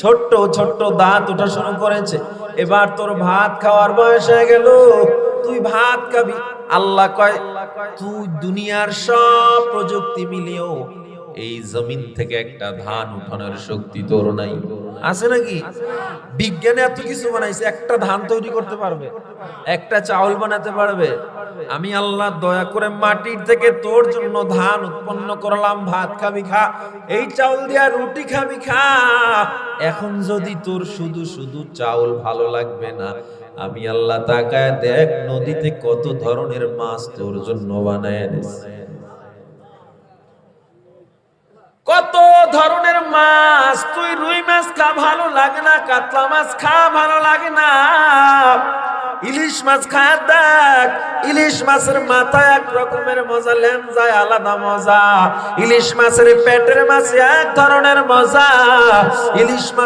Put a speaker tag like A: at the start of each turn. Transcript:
A: ছোট্ট ছোট্ট দাঁত ওঠা শুরু করেছে। এবার তোর ভাত খাওয়ার বয়স হয়ে গেল, তুই ভাত খাবি। আল্লাহ কয় তুই দুনিয়ার সব প্রযুক্তি মিলিয়েও এই জমিন থেকে একটা ধান উঠানোর শক্তি তোর নাই। আছে নাকি? বিজ্ঞানে এত কিছু বানাইছে, একটা ধান তৈরি করতে পারবে, একটা চাউল বানাতে পারবে। আমি আল্লাহ দয়া করে মাটির থেকে তোর জন্য ধান উৎপন্ন করলাম, ভাত খাবি খা, এই চাউল দিয়া রুটি খাবি খা। এখন যদি তোর শুধু শুধু চাউল ভালো লাগবে না, আমি আল্লাহ তাকায় দেখ নদীতে কত ধরনের মাছ তোর জন্য বানায় দিয়েছে। কত ধরনের মাছ, তুই রুই মাছ খা ভালো লাগে না, কাতলা মাছ খা ভালো লাগে না, ইলিশ মাছ খায় দেখ। ইলিশ মাছের মাথায় এক রকমের মজা, লেঞ্জায় আলাদা মজা। ইলিশ মাছের পেটের মাছ এক ধরনের মজা। ইলিশ মাছ